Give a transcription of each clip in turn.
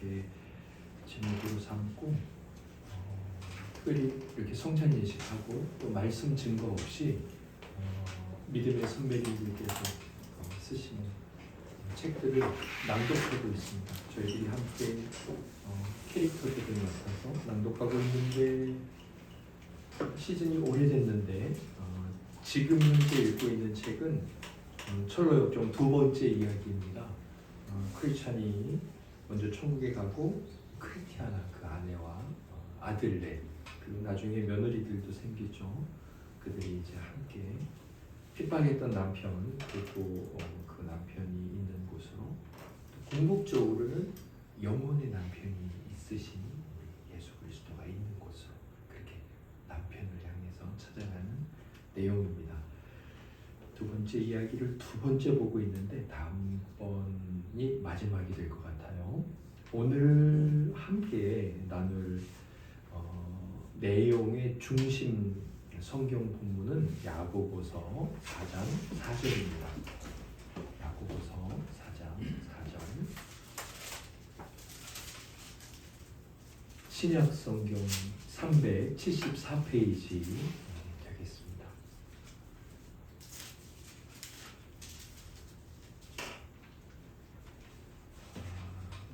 이렇게 제목으로 삼고 특별히 이렇게 성찬 예식하고 또 말씀 증거 없이 믿음의 선배님들께서 쓰시는 책들을 낭독하고 있습니다. 저희들이 함께 캐릭터들을 맡아서 낭독하고 있는데 시즌이 오래됐는데 지금 현재 읽고 있는 책은 철로 역정 두 번째 이야기입니다. 크리스찬이 먼저 천국에 가고 크리티아나 그 아내와 아들넷 그리고 나중에 며느리들도 생기죠. 그들이 이제 함께 핍박했던 남편 그리고 그 남편이 있는 곳으로 궁극적으로는 영혼의 남편이 있으신 예수 그리스도가 있는 곳으로 그렇게 남편을 향해서 찾아가는 내용입니다. 두 번째 이야기를 두 번째 보고 있는데 다음번이 마지막이 될 것 같아요. 오늘 함께 나눌 내용의 중심 성경 본문은 야고보서 4장 4절입니다. 야고보서 4장 4절. 신약 성경 374페이지 되겠습니다.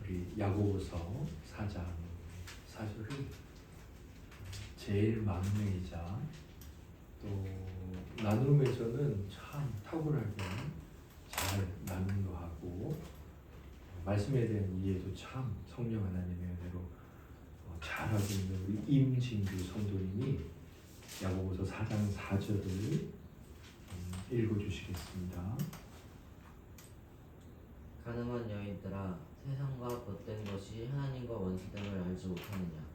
우리 야고보서 4장 4절을 제일 막내이자 또 나눔에서는 참 탁월하게 잘 나눔도 하고 말씀에 대한 이해도 참 성령 하나님의 은혜로 잘하고 있는 우리 임진규 성도님이 야고보서 4장 4절을 읽어주시겠습니다. 가늠한 여인들아, 세상과 벗된 것이 하나님과 원수됨을 알지 못하느냐?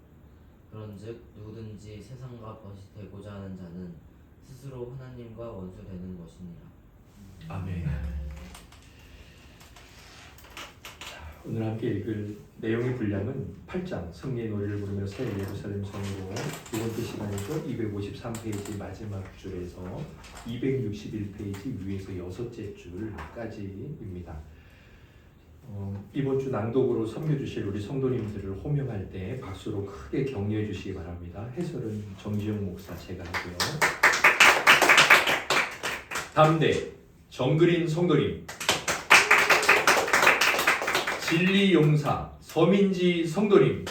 그런즉 누구든지 세상과 벗이 되고자 하는 자는 스스로 하나님과 원수되는 것이니라. 아멘. 오늘 함께 읽을 내용의 분량은 8장 승리의 노래를 부르며 새 예루살렘 성으로 두 번째 시간이죠. 253페이지 마지막 줄에서 261페이지 위에서 여섯째 줄까지입니다. 이번 주 낭독으로 섬겨 주실 우리 성도님들을 호명할 때 박수로 크게 격려해 주시기 바랍니다. 해설은 정지영 목사 제가 하고요. 담대 정그린 성도님, 진리용사 서민지 성도님,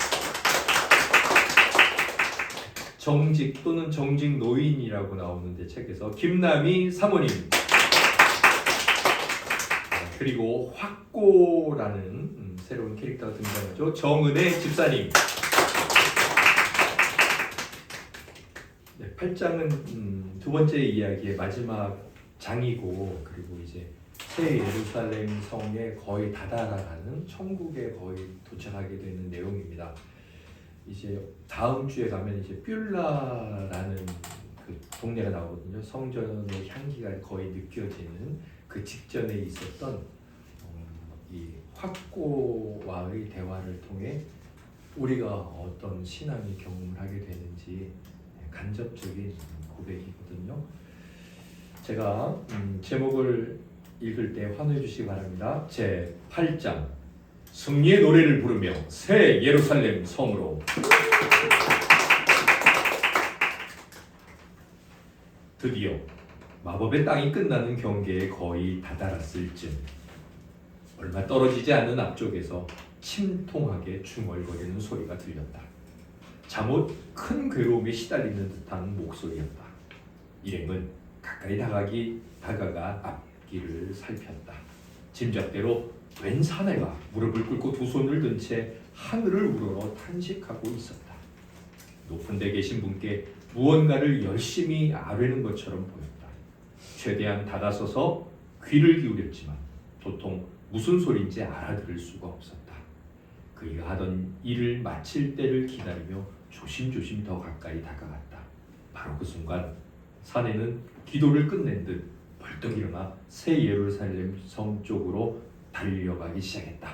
정직 또는 정직 노인이라고 나오는데 책에서 김남희 사모님, 그리고 확고라는 새로운 캐릭터가 등장하죠. 정은혜 집사님. 네, 8장은 두 번째 이야기의 마지막 장이고 그리고 이제 새 예루살렘 성에 거의 다다라가는 천국에 거의 도착하게 되는 내용입니다. 이제 다음 주에 가면 이제 뷸라라는 그 동네가 나오거든요. 성전의 향기가 거의 느껴지는 그 직전에 있었던 이 확고와의 대화를 통해 우리가 어떤 신앙의 경험을 하게 되는지 간접적인 고백이거든요. 제가 제목을 읽을 때 환호해 주시기 바랍니다. 제 8장 승리의 노래를 부르며 새 예루살렘 성으로. 드디어 마법의 땅이 끝나는 경계에 거의 다다랐을 즈음 얼마 떨어지지 않은 앞쪽에서 침통하게 중얼거리는 소리가 들렸다. 잠옷 큰 괴로움에 시달리는 듯한 목소리였다. 일행은 가까이 다가가 앞길을 살폈다. 짐작대로 웬 사내가 무릎을 꿇고 두 손을 든 채 하늘을 우러러 탄식하고 있었다. 높은 데 계신 분께 무언가를 열심히 아뢰는 것처럼 보였다. 최대한 다가서서 귀를 기울였지만 도통 무슨 소리인지 알아들을 수가 없었다. 그가 하던 일을 마칠 때를 기다리며 조심조심 더 가까이 다가갔다. 바로 그 순간 사내는 기도를 끝낸 듯 벌떡 일어나 새 예루살렘 성 쪽으로 달려가기 시작했다.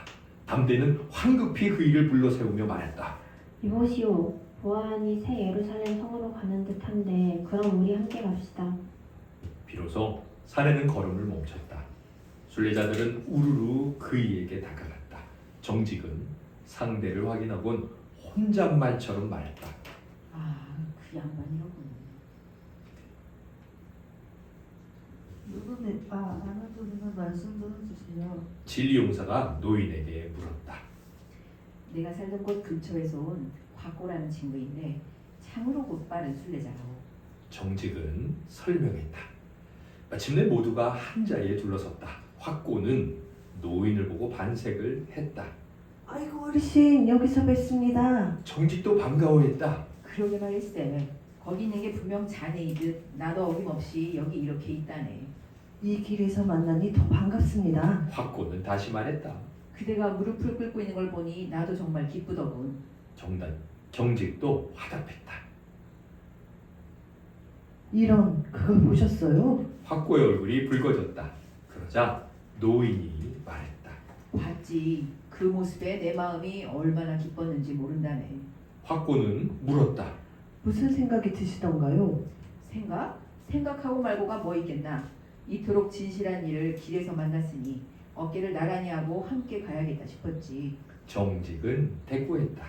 담대는 황급히 그 일을 불러세우며 말했다. 이보시오, 보아하니 새 예루살렘 성으로 가는 듯한데 그럼 우리 함께 갑시다. 비로소 사내는 걸음을 멈췄다. 순례자들은 우르르 그에게 다가갔다. 정직은 상대를 확인하곤 혼잣말처럼 말했다. 아, 그 양반이로군. 누구네? 아나토리는 말씀 좀 해주세요. 진리용사가 노인에게 물었다. 내가 살던 곳 근처에서 온 곽고라는 친구인데 참으로 곧바른 순례자라고. 정직은 설명했다. 마침내 모두가 한자리에 둘러섰다. 확고는 노인을 보고 반색을 했다. 아이고 어르신 여기서 뵙습니다. 정직도 반가워했다. 그러게 말일세. 거기 있는 게 분명 자네이듯 나도 어김없이 여기 이렇게 있다네. 이 길에서 만나니 더 반갑습니다. 확고는 다시 말했다. 그대가 무릎을 꿇고 있는 걸 보니 나도 정말 기쁘더군. 정직도 화답했다. 이런 그걸 보셨어요? 확고의 얼굴이 붉어졌다. 그러자 노인이 말했다. 봤지. 그 모습에 내 마음이 얼마나 기뻤는지 모른다네. 확고는 물었다. 무슨 생각이 드시던가요? 생각하고 말고가 뭐 있겠나. 이토록 진실한 일을 길에서 만났으니 어깨를 나란히 하고 함께 가야겠다 싶었지. 정직은 대꾸했다.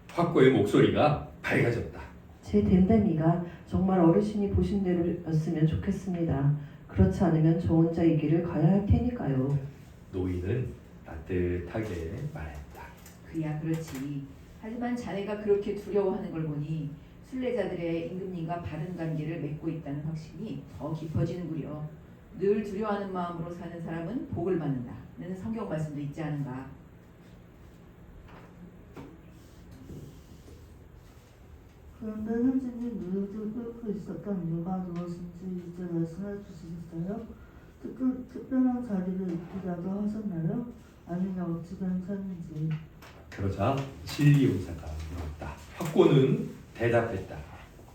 확고의 목소리가 밝아졌다. 제 댐댐이가 정말 어르신이 보신 대로였으면 좋겠습니다. 그렇지 않으면 저 혼자 이 길을 가야 할 테니까요. 노인은 따뜻하게 말했다. 그야 그렇지. 하지만 자네가 그렇게 두려워하는 걸 보니 순례자들의 임금님과 바른 관계를 맺고 있다는 확신이 더 깊어지는구려. 늘 두려워하는 마음으로 사는 사람은 복을 받는다는 성경 말씀도 있지 않은가. 그런데 현진이 누이들 끓고 있었던 이유가 무엇인지 이제 말씀해 주시겠어요? 특별한 자리를 입기라도 하셨나요? 아니면 어찌 괜찮은지. 그러자 진리용사가 물었다. 확고는 대답했다.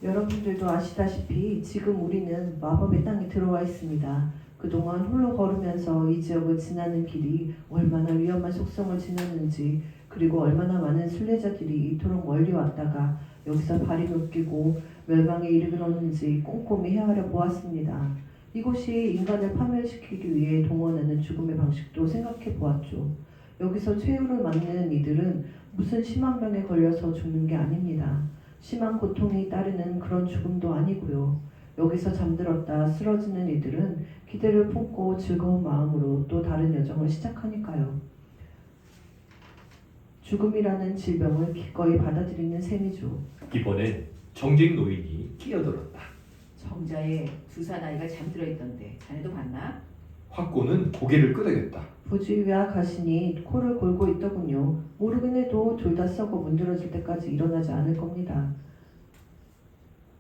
여러분들도 아시다시피 지금 우리는 마법의 땅에 들어와 있습니다. 그동안 홀로 걸으면서 이 지역을 지나는 길이 얼마나 위험한 속성을 지녔는지, 그리고 얼마나 많은 순례자들이 이토록 멀리 왔다가 여기서 발이 묶이고 멸망에 이르렀는지 꼼꼼히 헤아려 보았습니다. 이곳이 인간을 파멸시키기 위해 동원하는 죽음의 방식도 생각해 보았죠. 여기서 최후를 맞는 이들은 무슨 심한 병에 걸려서 죽는 게 아닙니다. 심한 고통이 따르는 그런 죽음도 아니고요. 여기서 잠들었다 쓰러지는 이들은 기대를 품고 즐거운 마음으로 또 다른 여정을 시작하니까요. 죽음이라는 질병을 기꺼이 받아들이는 셈이죠. 이번엔 정직 노인이 끼어들었다. 정자에 두사 나이가 잠들어 있던데 자네도 봤나? 확고는 고개를 끄덕였다. 부지위와 가신이 코를 골고 있더군요. 모르긴 해도 둘 다 썩어 문드러질 때까지 일어나지 않을 겁니다.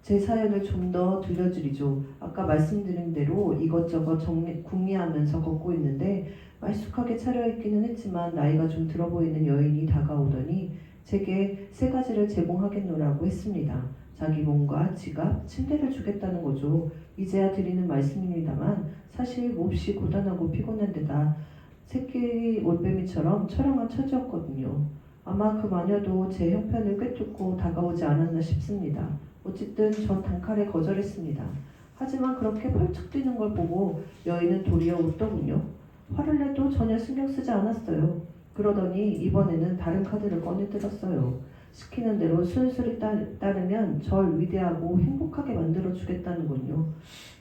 제 사연을 좀 더 들려드리죠. 아까 말씀드린 대로 이것저것 궁리하면서 걷고 있는데 말쑥하게 차려입기는 했지만 나이가 좀 들어 보이는 여인이 다가오더니 제게 3가지를 제공하겠노라고 했습니다. 자기 몸과 지갑, 침대를 주겠다는 거죠. 이제야 드리는 말씀입니다만 사실 몹시 고단하고 피곤한 데다 새끼 올빼미처럼 처량한 처지였거든요. 아마 그 마녀도 제 형편을 꿰뚫고 다가오지 않았나 싶습니다. 어쨌든 전 단칼에 거절했습니다. 하지만 그렇게 펄쩍 뛰는 걸 보고 여인은 도리어 웃더군요. 화를 내도 전혀 신경 쓰지 않았어요. 그러더니 이번에는 다른 카드를 꺼내들었어요. 시키는 대로 순순히 따르면 절 위대하고 행복하게 만들어주겠다는군요.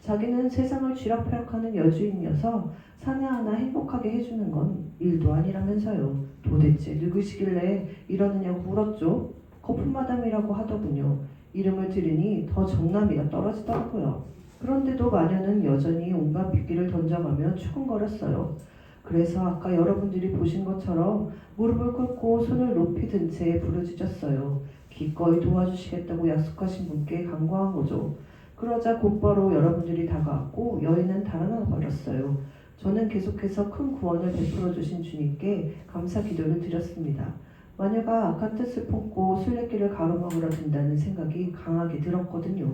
자기는 세상을 쥐락펴락하는 여주인이어서 사내 하나 행복하게 해주는 건 일도 아니라면서요. 도대체 누구시길래 이러느냐고 물었죠. 거품마담이라고 하더군요. 이름을 들으니 더 정남이가 떨어지더라고요. 그런데도 마녀는 여전히 온갖 미끼를 던져가며 추궁거렸어요. 그래서 아까 여러분들이 보신 것처럼 무릎을 꿇고 손을 높이 든 채 부르짖었어요. 기꺼이 도와주시겠다고 약속하신 분께 간구한 거죠. 그러자 곧바로 여러분들이 다가왔고 여인은 달아나 버렸어요. 저는 계속해서 큰 구원을 베풀어 주신 주님께 감사 기도를 드렸습니다. 마녀가 악한 뜻을 품고 순례길을 가로막으려 든다는 생각이 강하게 들었거든요.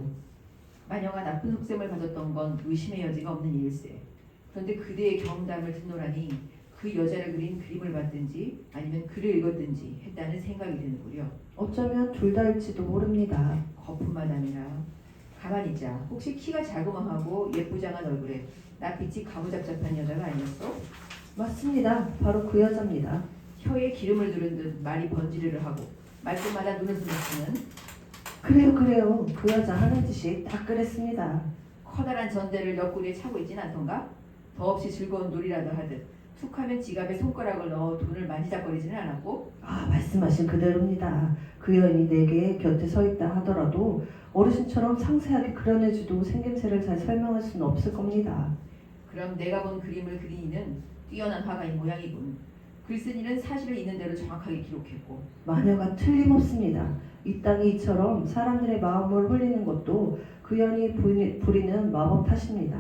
마녀가 나쁜 속셈을 가졌던 건 의심의 여지가 없는 일일세. 그런데 그대의 경험담을 듣노라니 그 여자를 그린 그림을 봤든지 아니면 글을 읽었든지 했다는 생각이 드는구려. 어쩌면 둘 다일지도 모릅니다. 거품마담이라. 가만히 있자. 혹시 키가 자그마하고 예쁘장한 얼굴에 낯빛이 가무잡잡한 여자가 아니었어? 맞습니다. 바로 그 여자입니다. 혀에 기름을 두른 듯 말이 번지르르 하고 말끝마다 눈을 부비치는 그래요. 그 여자 하는 짓이 다 그랬습니다. 커다란 전대를 옆구리에 차고 있진 않던가? 더없이 즐거운 놀이라도 하듯 툭하면 지갑에 손가락을 넣어 돈을 만지작거리지는 않았고 아, 말씀하신 그대로입니다. 그 여인이 내게 곁에 서 있다 하더라도 어르신처럼 상세하게 그려내지도 생김새를 잘 설명할 수는 없을 겁니다. 그럼 내가 본 그림을 그린 이는 뛰어난 화가인 모양이군. 글쓴 이는 사실을 있는 대로 정확하게 기록했고 마녀가 틀림없습니다. 이 땅이 이처럼 사람들의 마음을 홀리는 것도 그 여인이 부리는 마법 탓입니다.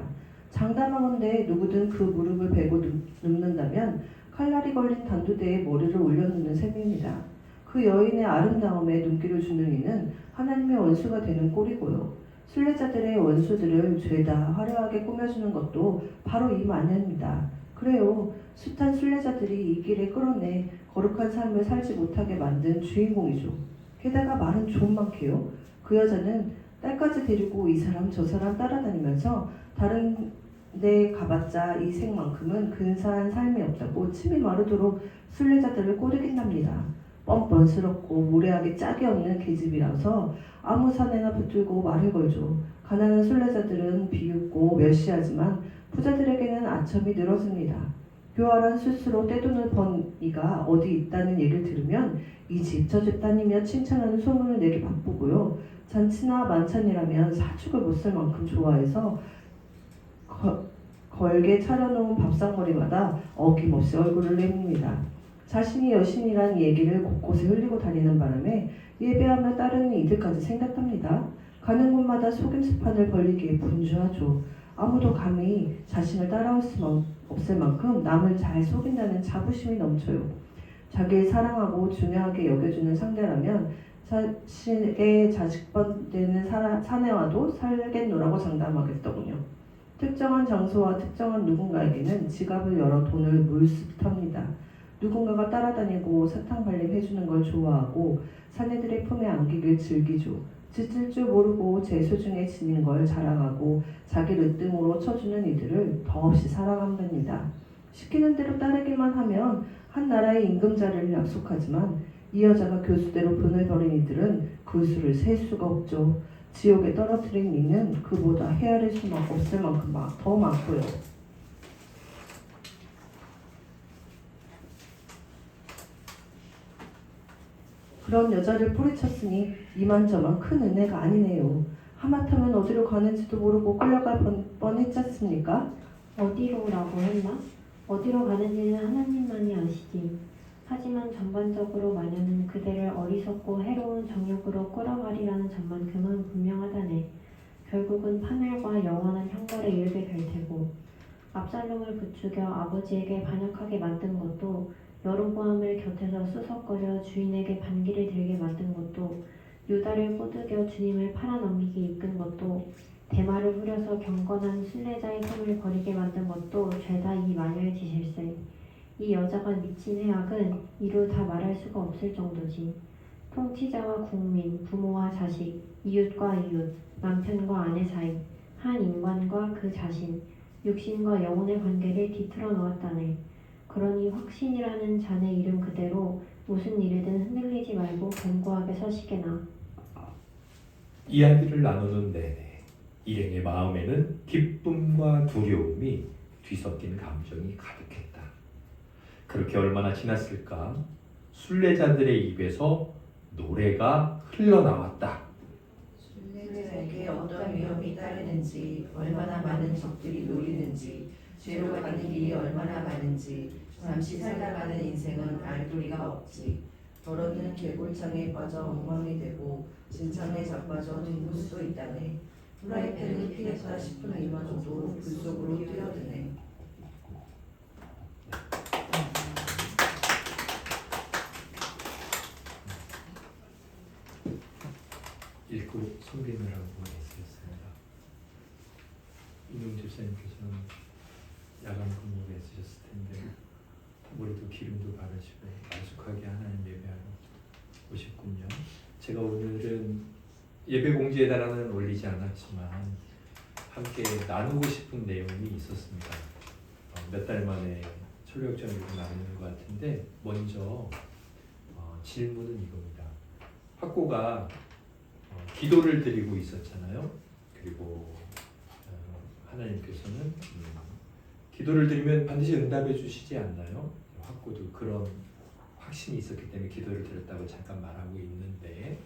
장담하건대 누구든 그 무릎을 베고 눕는다면 칼날이 걸린 단두대에 머리를 올려놓는 셈입니다. 그 여인의 아름다움에 눈길을 주는 이는 하나님의 원수가 되는 꼴이고요. 순례자들의 원수들을 죄다 화려하게 꾸며주는 것도 바로 이 마녀입니다. 그래요. 숱한 순례자들이 이 길에 끌어내 거룩한 삶을 살지 못하게 만든 주인공이죠. 게다가 말은 좀 많게요. 그 여자는 딸까지 데리고 이 사람 저 사람 따라다니면서 다른 데 가봤자 이 생만큼은 근사한 삶이 없다고 침이 마르도록 순례자들을 꼬드긴답니다. 뻔뻔스럽고 무례하게 짝이 없는 계집이라서 아무 사내나 붙들고 말을 걸죠. 가난한 순례자들은 비웃고 멸시하지만 부자들에게는 아첨이 늘어집니다. 교활한 술수로 떼돈을 번 이가 어디 있다는 얘기를 들으면 이 집 저 집 다니며 칭찬하는 소문을 내기 바쁘고요. 잔치나 만찬이라면 사축을 못 쓸 만큼 좋아해서 걸게 차려놓은 밥상머리마다 어김없이 얼굴을 내밉니다. 자신이 여신이란 얘기를 곳곳에 흘리고 다니는 바람에 예배하며 따르는 이들까지 생겼답니다. 가는 곳마다 속임수판을 벌리기에 분주하죠. 아무도 감히 자신을 따라올 수 없을 만큼 남을 잘 속인다는 자부심이 넘쳐요. 자기를 사랑하고 중요하게 여겨주는 상대라면 자신의 자식번 되는 사내와도 살겠노라고 장담하겠더군요. 특정한 장소와 특정한 누군가에게는 지갑을 열어 돈을 물습합니다. 누군가가 따라다니고 사탕발림 해주는 걸 좋아하고 사내들의 품에 안기길 즐기죠. 짖을 줄 모르고 제 소중에 지닌 걸 자랑하고 자기 으뜸으로 쳐주는 이들을 더없이 사랑한답니다. 시키는 대로 따르기만 하면 한 나라의 임금자리를 약속하지만 이 여자가 교수대로 분을 벌인 이들은 그 수를 셀 수가 없죠. 지옥에 떨어뜨린 이는 그보다 헤아릴 수만 없을 만큼 더 많고요. 그런 여자를 뿌리쳤으니 이만저만 큰 은혜가 아니네요. 하마터면 어디로 가는지도 모르고 끌려갈 뻔했지 않습니까? 어디로라고 했나? 어디로 가는지는 하나님만이 아시지. 하지만 전반적으로 마녀는 그대를 어리석고 해로운 정욕으로 끌어가리라는 점만큼은 분명하다네. 결국은 파멸과 영원한 형벌에 이르게 될 테고 압살롬을 부추겨 아버지에게 반역하게 만든 것도 여로보암을 곁에서 수석거려 주인에게 반기를 들게 만든 것도 유다를 꼬드겨 주님을 팔아넘기게 이끈 것도 대마를 후려서 경건한 순례자의 삶을 버리게 만든 것도 죄다 이 마녀의 짓일세. 이 여자가 미친 해악은 이루 다 말할 수가 없을 정도지. 통치자와 국민, 부모와 자식, 이웃과 이웃, 남편과 아내 사이, 한 인간과 그 자신, 육신과 영혼의 관계를 뒤틀어 놓았다네. 그러니 확신이라는 자네 이름 그대로 무슨 일이든 흔들리지 말고 견고하게 서시게나. 이야기를 나누는 내내 일행의 마음에는 기쁨과 두려움이 뒤섞인 감정이 가득했다. 그렇게 얼마나 지났을까? 순례자들의 입에서 노래가 흘러나왔다. 순례자에게 어떤 위험이 따르는지, 얼마나 많은 적들이 노리는지, 죄로 가는 길이 얼마나 많은지, 잠시 살다 가는 인생은 알 도리가 없지. 더러는 개골창에 빠져 엉망이 되고 진창에 자빠져 뒹굴 수도 있다네. 프라이팬을 피했다 싶은 이마저도 불 속으로 뛰어드네. 읽고 소개하라고 애쓰셨습니다. 이동 집사님께서는 야간 근무를 애쓰셨을 텐데 머리도 기름도 바르시고 만숙하게 하나님 예배하러 오셨군요. 제가 오늘은 예배 공지에다가는 올리지 않았지만 함께 나누고 싶은 내용이 있었습니다. 몇 달 만에 소리역장으로 나누는 것 같은데 먼저 질문은 이겁니다. 학고가 기도를 드리고 있었잖아요. 그리고 하나님께서는 기도를 드리면 반드시 응답해 주시지 않나요? 학고도 그런 확신이 있었기 때문에 기도를 드렸다고 잠깐 말하고 있는데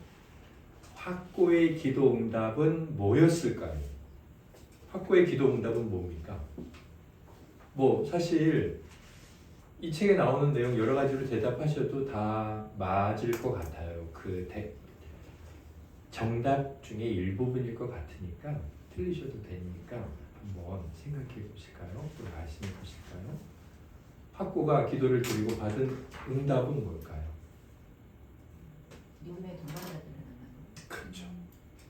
학고의 기도 응답은 뭐였을까요? 학고의 기도 응답은 뭡니까? 뭐 사실 이 책에 나오는 내용 여러 가지로 대답하셔도 다 맞을 것 같아요. 정답 중에 일부분일 것 같으니까 틀리셔도 되니까 한번 생각해 보실까요? 또 말씀해 보실까요? 학고가 기도를 드리고 받은 응답은 뭘까요? 눈에 동안자들을 만나고. 그렇죠.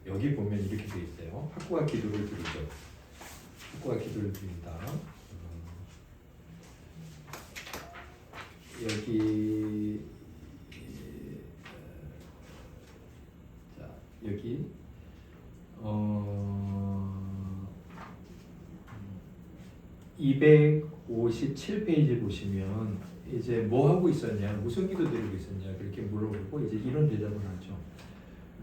여기 보면 이렇게 돼 있어요. 학고가 기도를 드리죠. 학고가 기도를 드린다. 여기 자 여기 257페이지 보시면 이제 뭐 하고 있었냐, 무슨 기도 드리고 있었냐 그렇게 물어보고 이제 이런 대답을 하죠.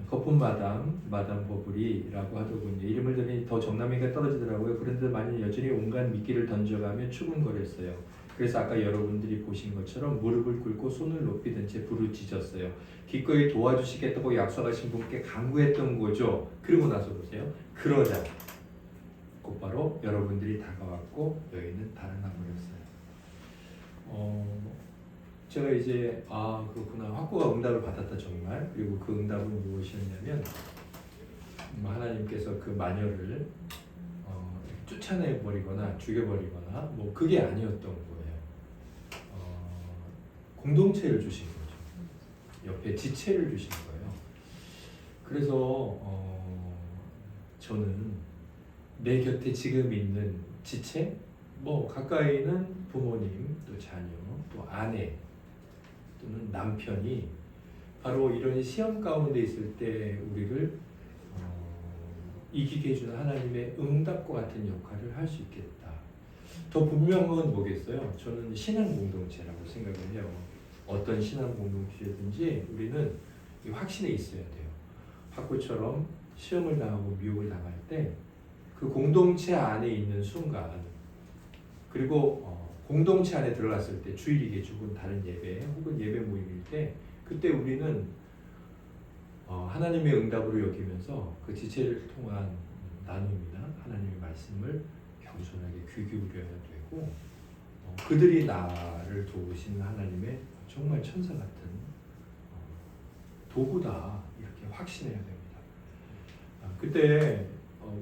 거품 마담 버블이라고 하더군요. 이름을 들으니 더 정남이가 떨어지더라고요. 그런데 만일 여전히 온갖 미끼를 던져가며 추궁거렸어요. 그래서 아까 여러분들이 보신 것처럼 무릎을 꿇고 손을 높이 든 채 부르짖었어요. 기꺼이 도와주시겠다고 약속하신 분께 간구했던 거죠. 그리고 나서 보세요. 그러자 곧바로 여러분들이 다가왔고 여인은 달아나 버렸어요. 제가 이제 그렇구나, 학고가 응답을 받았다 정말. 그리고 그 응답은 무엇이었냐면 하나님께서 그 마녀를 쫓아내 버리거나 죽여버리거나 뭐 그게 아니었던 거예요. 공동체를 주신 거죠. 옆에 지체를 주신 거예요. 그래서 저는 내 곁에 지금 있는 지체, 뭐 가까이는 부모님, 또 자녀, 또 아내, 또는 남편이 바로 이런 시험 가운데 있을 때 우리를 이기게 해주는 하나님의 응답과 같은 역할을 할 수 있겠다. 더 분명한 건 뭐겠어요? 저는 신앙 공동체라고 생각을 해요. 어떤 신앙 공동체든지 우리는 이 확신에 있어야 돼요. 학고처럼 시험을 당하고 미혹을 당할 때 그 공동체 안에 있는 순간, 그리고 공동체 안에 들어갔을 때 주일이게 혹은 다른 예배 혹은 예배 모임일 때 그때 우리는 하나님의 응답으로 여기면서 그 지체를 통한 나눔이나 하나님의 말씀을 겸손하게 귀 기울여야 되고 그들이 나를 도우시는 하나님의 정말 천사 같은 도구다 이렇게 확신해야 됩니다. 그때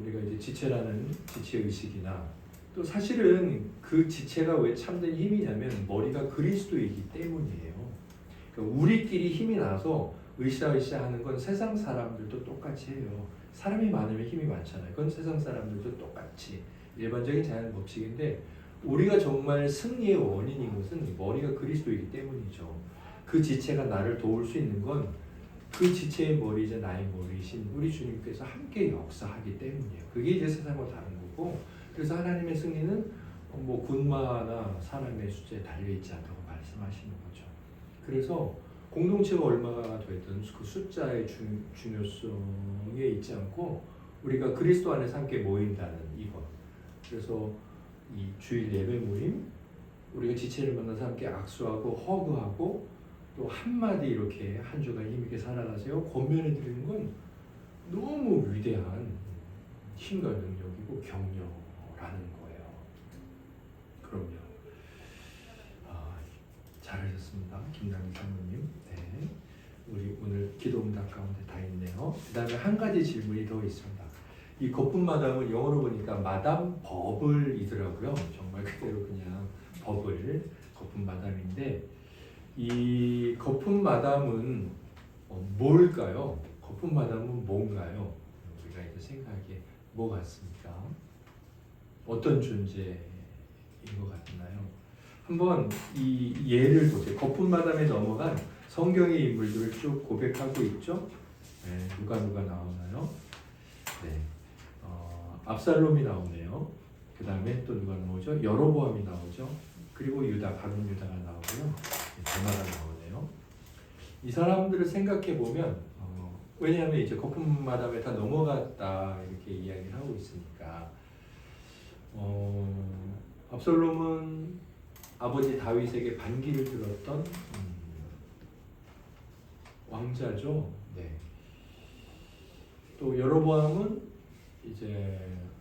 우리가 이제 지체라는 지체 의식이나 또 사실은 그 지체가 왜 참된 힘이냐면 머리가 그리스도이기 때문이에요. 그러니까 우리끼리 힘이 나서 으쌰으쌰 하는 건 세상 사람들도 똑같이 해요. 사람이 많으면 힘이 많잖아요. 그건 세상 사람들도 똑같이 일반적인 자연 법칙인데 우리가 정말 승리의 원인인 것은 머리가 그리스도이기 때문이죠. 그 지체가 나를 도울 수 있는 건 그 지체의 머리이자 나의 머리이신 우리 주님께서 함께 역사하기 때문이에요. 그게 이제 세상과 다른 거고, 그래서 하나님의 승리는 뭐 군마나 사람의 숫자에 달려있지 않다고 말씀하시는 거죠. 그래서 공동체가 얼마가 되든 그 숫자의 중요성에 있지 않고 우리가 그리스도 안에서 함께 모인다는 이것. 그래서 이 주일 예배 모임, 우리가 지체를 만나서 함께 악수하고 허그하고 또 한마디 이렇게 한 주간 힘있게 살아가세요 권면해 드리는 건 너무 위대한 힘과 능력이고 격려라는 거예요. 그럼요. 잘하셨습니다. 김남희 사모님. 네. 우리 오늘 기도응답 가운데 다 있네요. 그 다음에 한 가지 질문이 더 있습니다. 이 거품 마담은 영어로 보니까 마담 버블이더라고요. 정말 그대로 그냥 버블, 거품 마담인데 이 거품 마담은 뭘까요? 거품 마담은 뭔가요? 우리가 이제 생각하기에 뭐 같습니까? 어떤 존재인 것 같나요? 한번 이 예를 보세요. 거품 마담에 넘어간 성경의 인물들을 쭉 고백하고 있죠. 네, 누가 나오나요? 네, 압살롬이 나오네요. 그 다음에 또 누가 나오죠? 여로보암이 나오죠. 그리고 유다, 가룟 유다가 나오고요. 대마가 나오네요. 이 사람들을 생각해 보면 왜냐하면 이제 거품 마담에 다 넘어갔다 이렇게 이야기를 하고 있으니까 압살롬은 아버지 다윗에게 반기를 들었던 왕자죠. 네. 또 여로보암은 이제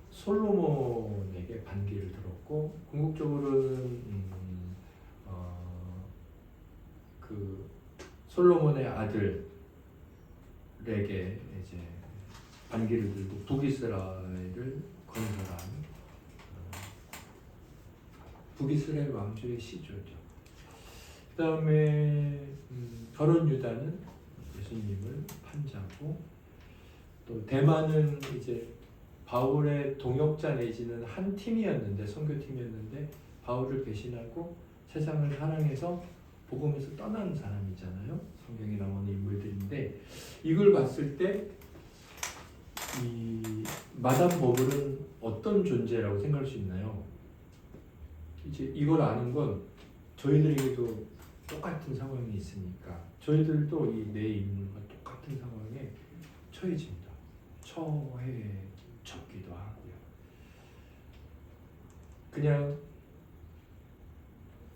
솔로몬에게 반기를 들었고 궁극적으로는 그 솔로몬의 아들에게 이제 반기를 들고 북이스라엘을 건설한 북이스라엘 왕조의 시조죠. 그 다음에 가룟 유다는 예수님을 판자고 또 대만은 이제 바울의 동역자 내지는 한 팀이었는데 선교팀이었는데 바울을 배신하고 세상을 사랑해서 복음에서 떠난 사람이잖아요. 성경에 나오는 인물들인데 이걸 봤을 때 이 마담 버블은 어떤 존재라고 생각할 수 있나요? 이제 이걸 아는 건 저희들에게도 똑같은 상황이 있으니까 저희들도 이 내 인물과 똑같은 상황에 처해집니다. 처해졌기도 하고요. 그냥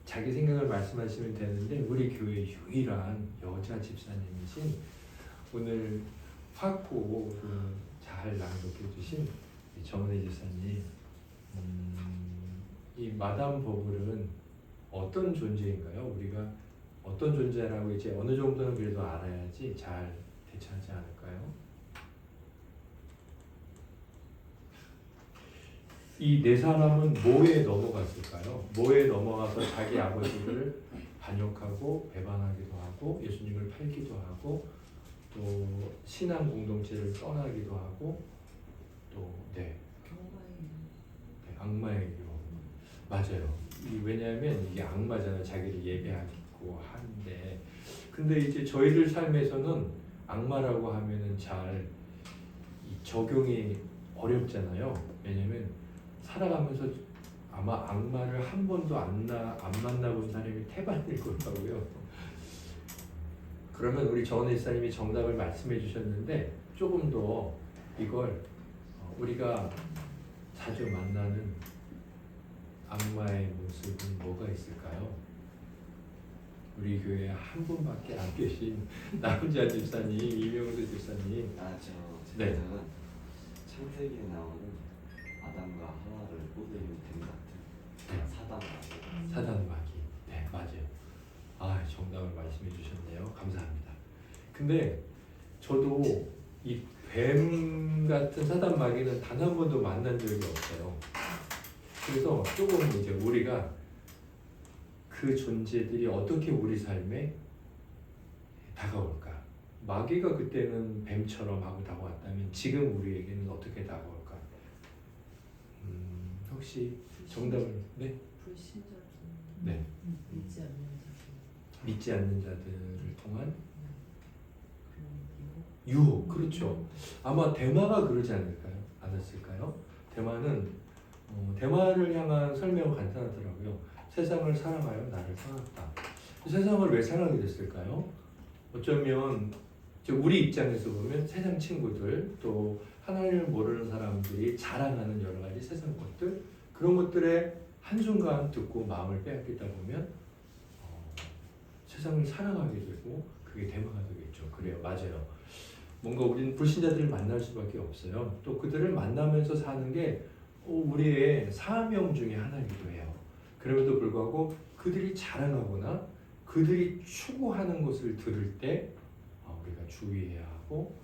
자기 생각을 말씀하시면 되는데 우리 교회 유일한 여자 집사님이신 오늘 화코를 잘 낭독해 주신 정은혜 집사님 이 마담 버블은 어떤 존재인가요? 우리가 어떤 존재라고 이제 어느 정도는 그래도 알아야지 잘 대처하지 않을까요? 이 네 사람은 뭐에 넘어갔을까요? 뭐에 넘어가서 자기 아버지를 반역하고 배반하기도 하고 예수님을 팔기도 하고 또 신앙 공동체를 떠나기도 하고 또 악마의 유혹 맞아요. 왜냐하면 이게 악마잖아요. 자기를 예배하고 하는데 근데 이제 저희들 삶에서는 악마라고 하면은 잘 적용이 어렵잖아요. 왜냐하면 살아가면서 아마 악마를 한 번도 안 만나본 사람이 태반일 거라고요. 그러면 우리 정은혜 집사님이 정답을 말씀해 주셨는데 조금 더 이걸 우리가 자주 만나는 악마의 모습은 뭐가 있을까요? 우리 교회에 한 분밖에 안 계신 남자 집사님, 이명수 집사님. 저 네. 생각은 창세기에 나오는 아담과 하와를 꼬드기는 뱀 같은 사단 사단 마귀. 네, 맞아요. 아, 정답을 말씀해 주셨네요. 감사합니다. 근데 저도 이 뱀 같은 사단 마귀는 단 한 번도 만난 적이 없어요. 그래서 조금 이제 우리가 그 존재들이 어떻게 우리 삶에 다가올까? 마귀가 그때는 뱀처럼 하고 다가왔다면 지금 우리에게는 어떻게 다가올까? 혹시 정답을 불신자들. 네. 믿지 않는 자들. 믿지 않는 자들을 통한 그런 유혹, 그렇죠. 아마 대마가 그러지 않았을까요? 대마는 대마를 향한 설명은 간단하더라고요. 세상을 사랑하여 나를 사랑했다. 세상을 왜 사랑하게 됐을까요? 어쩌면 우리 입장에서 보면 세상 친구들 또 하나님을 모르는 사람들이 자랑하는 여러 가지 세상 것들 그런 것들에 한순간 듣고 마음을 빼앗기다 보면 세상을 사랑하게 되고 그게 대마가 되겠죠. 그래요. 맞아요. 뭔가 우리는 불신자들을 만날 수밖에 없어요. 또 그들을 만나면서 사는 게 우리의 사명 중에 하나이기도 해요. 그럼에도 불구하고 그들이 자랑하거나 그들이 추구하는 것을 들을 때 우리가 주의해야 하고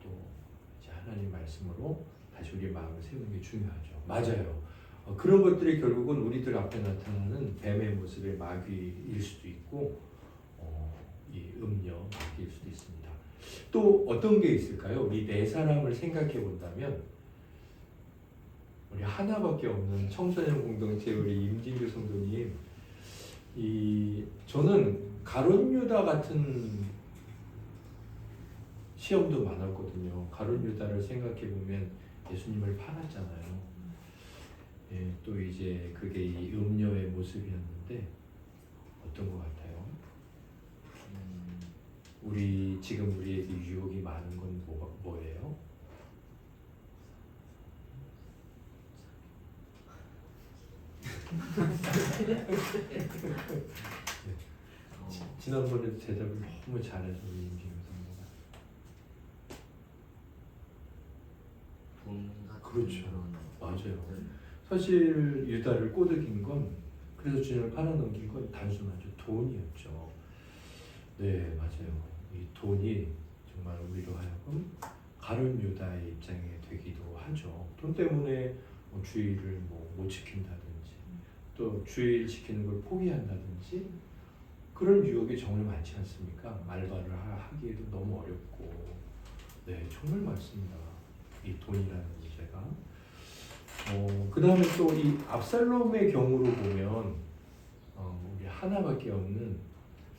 또 이제 하나님 말씀으로 다시 우리의 마음을 세우는 게 중요하죠. 맞아요. 그런 것들이 결국은 우리들 앞에 나타나는 뱀의 모습의 마귀일 수도 있고 이 음녀 마귀일 수도 있습니다. 또 어떤 게 있을까요? 우리 네 사람을 생각해 본다면 우리 하나밖에 없는 청소년 공동체 우리 임진규 성도님 저는 가룟 유다 같은 시험도 많았거든요. 가룟 유다를 생각해 보면 예수님을 팔았잖아요. 예, 또 이제 그게 이 음녀의 모습이었는데 어떤 것 같아요? 지금 우리에게 유혹이 많은 건 뭐예요? 지난번에도 대답을 너무 잘해서 우리 임진영 선배가. 돈 같은 그렇죠. 그런 맞아요. 것들. 사실 유다를 꼬드긴 건, 그래서 주님을 팔아넘긴 건 단순하죠. 돈이었죠. 네, 맞아요. 이 돈이 정말 우리로 하여금 가룟 유다의 입장에 되기도 하죠. 돈 때문에 뭐 주의를 못 지킨다든지, 또 주의를 지키는 걸 포기한다든지, 그런 유혹이 정말 많지 않습니까? 알바를 하기에도 너무 어렵고. 네, 정말 많습니다. 이 돈이라는 문제가. 그 다음에 또 이 압살롬의 경우로 보면 우리 하나밖에 없는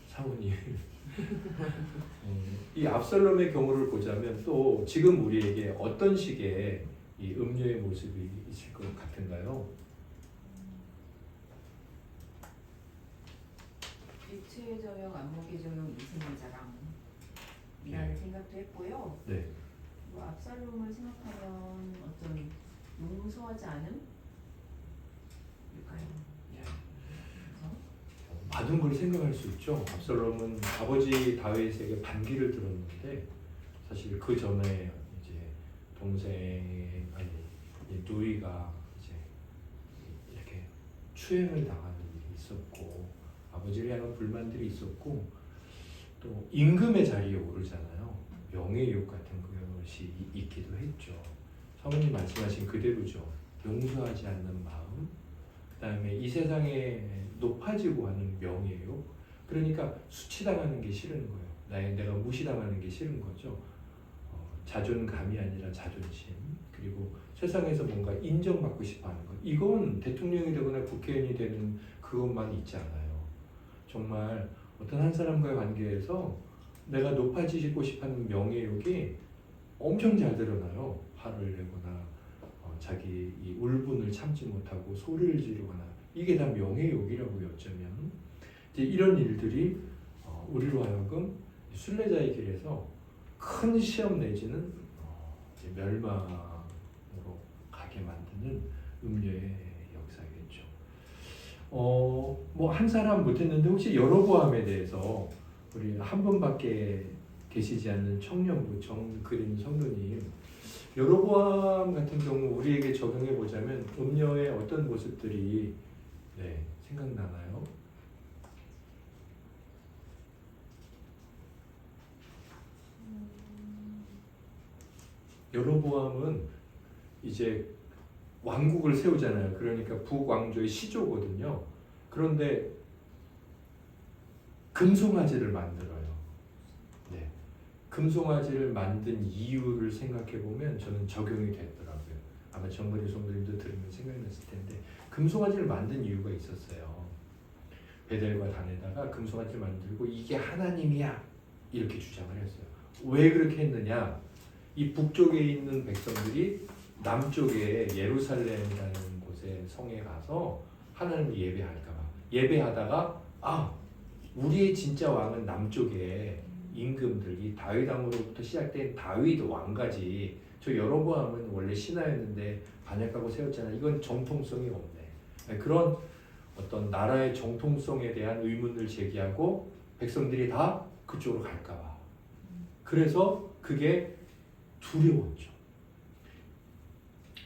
사모님. 이 압살롬의 경우를 보자면 또 지금 우리에게 어떤 식의 이 음녀의 모습이 있을 것 같은가요? 빛의 저녁, 안목의 저녁, 이승의 자랑 이라는 네. 생각도 했고요. 네. 뭐 압살롬을 생각하면 어떤 용서하지 않음? 일까요? 받은 걸 생각할 수 있죠. 압살롬은 아버지 다윗에게 반기를 들었는데 사실 그 전에 이제 동생 누이가 이제 이렇게 추행을 당하는 일이 있었고 아버지를 향한 불만들이 있었고 또 임금의 자리에 오르잖아요. 명예욕 같은 것이 있기도 했죠. 사모님 말씀하신 그대로죠. 용서하지 않는 마음, 그 다음에 이 세상에 높아지고 하는 명예욕, 그러니까 수치당하는 게 싫은 거예요. 내가 무시당하는 게 싫은 거죠. 자존감이 아니라 자존심, 그리고 세상에서 뭔가 인정받고 싶어하는 것. 이건 대통령이 되거나 국회의원이 되는 그것만 있지 않아요. 정말 어떤 한 사람과의 관계에서 내가 높아지고 싶어하는 명예욕이 엄청 잘 드러나요. 화를 내거나 자기 이 울분을 참지 못하고 소리를 지르거나 이게 다 명예욕이라고요. 어쩌면 이제 이런 일들이 우리로 하여금 순례자의 길에서 큰 시험 내지는 이제 멸망으로 가게 만드는 음녀의 역사겠죠. 뭐 한 사람 못했는데 혹시 여로보암에 대해서 우리 한 분밖에 계시지 않는 청년부 정그린 성도님, 여로보암 같은 경우 우리에게 적용해 보자면 음녀의 어떤 모습들이 생각나나요? 여로보암은 이제 왕국을 세우잖아요. 그러니까 북왕조의 시조거든요. 그런데 금송아지를 만들어요. 네. 금송아지를 만든 이유를 생각해 보면 저는 적용이 되더라고요. 아마 정거리 성도님도 들으면 생각났을 텐데 금송아지를 만든 이유가 있었어요. 베델과 단에다가 금송아지를 만들고 이게 하나님이야 이렇게 주장을 했어요. 왜 그렇게 했느냐? 이 북쪽에 있는 백성들이 남쪽에 예루살렘이라는 곳에 성에 가서 하나님을 예배할까봐 예배하다가 우리의 진짜 왕은 남쪽에 임금들이 다윗 왕으로부터 시작된 다윗 왕가지 저 여로보암은 원래 신하였는데 반역하고 세웠잖아. 이건 정통성이 없네. 그런 어떤 나라의 정통성에 대한 의문을 제기하고 백성들이 다 그쪽으로 갈까봐. 그래서 그게 두려웠죠.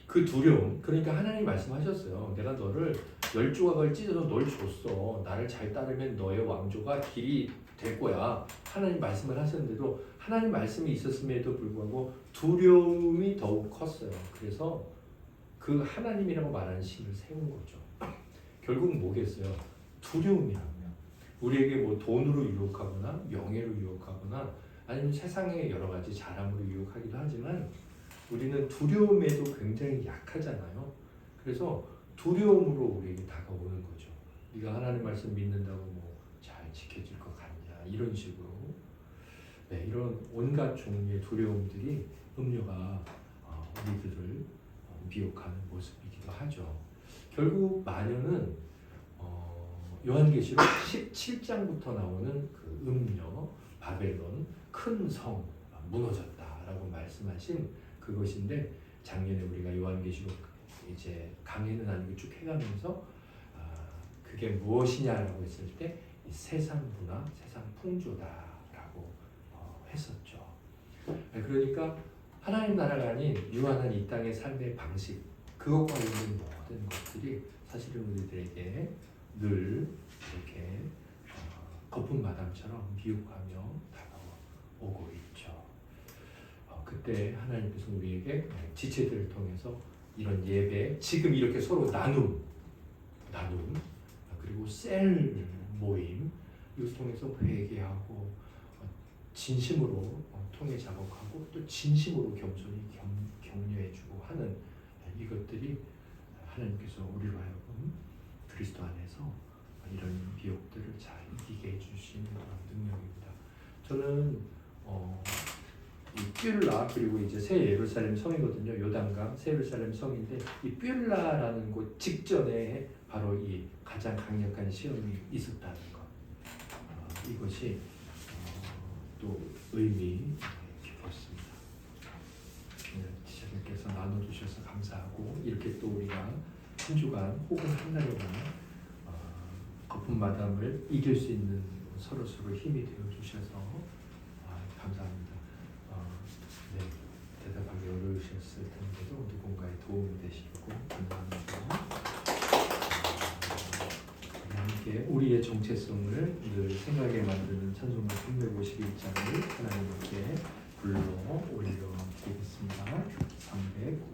그 두려움, 그러니까 하나님 말씀하셨어요. 내가 너를 10조각을 찢어서 널 줬어. 나를 잘 따르면 너의 왕조가 길이 될 거야. 하나님 말씀을 하셨는데도 하나님 말씀이 있었음에도 불구하고 두려움이 더욱 컸어요. 그래서 그 하나님이라고 말하는 신을 세운 거죠. 결국 뭐겠어요? 두려움이라고요. 우리에게 뭐 돈으로 유혹하거나 명예로 유혹하거나 아니면 세상의 여러 가지 자랑으로 유혹하기도 하지만 우리는 두려움에도 굉장히 약하잖아요. 그래서 두려움으로 우리에게 다가오는 거죠. 네가 하나님 말씀 믿는다고 뭐 잘 지켜질 것 같냐 이런 식으로. 네, 이런 온갖 종류의 두려움들이 음녀가 우리들을 미혹하는 모습이기도 하죠. 결국 마녀는 요한계시록 17장부터 나오는 그 음녀 바벨론 큰 성 무너졌다라고 말씀하신 그것인데 작년에 우리가 요한계시록 이제 강의는 아니고 쭉 해가면서 그게 무엇이냐라고 했을 때 이 세상 문화, 세상 풍조다라고 했었죠. 그러니까 하나님 나라가 아닌 유한한 이 땅의 삶의 방식, 그것과 있는 모든 것들이 사실은 우리들에게 늘 이렇게 거품 마담처럼 미혹하며 다가오고 있죠. 그때 하나님께서 우리에게 지체들을 통해서 이런 예배, 지금 이렇게 서로 나눔 그리고 셀 모임 이것을 통해서 회개하고 진심으로 통해 작업하고 또 진심으로 겸손히 격려해주고 하는 이것들이 하나님께서 우리로 하여금 그리스도 안에서 이런 미혹들을 잘 이기게 해주시는 능력입니다. 저는 이 뷸라 그리고 이제 새 예루살렘 성이거든요. 요단강 새 예루살렘 성인데 이 뷸라라는 곳 직전에 바로 이 가장 강력한 시험이 있었다는 것. 이것이 또 의미 깊었습니다. 지자님께서 나눠주셔서 감사하고 이렇게 또 우리가 한 주간 혹은 한 달여간 거품 마담을 이길 수 있는 서로 힘이 되어 주셔서 감사합니다. 네, 대답하기 어려우셨을 텐데도 누군가의 도움이 되시고 감사합니다. 함께 우리의 정체성을 늘 생각에 만드는 찬송가 351장을 하나님께 불러 올려 드리겠습니다. 351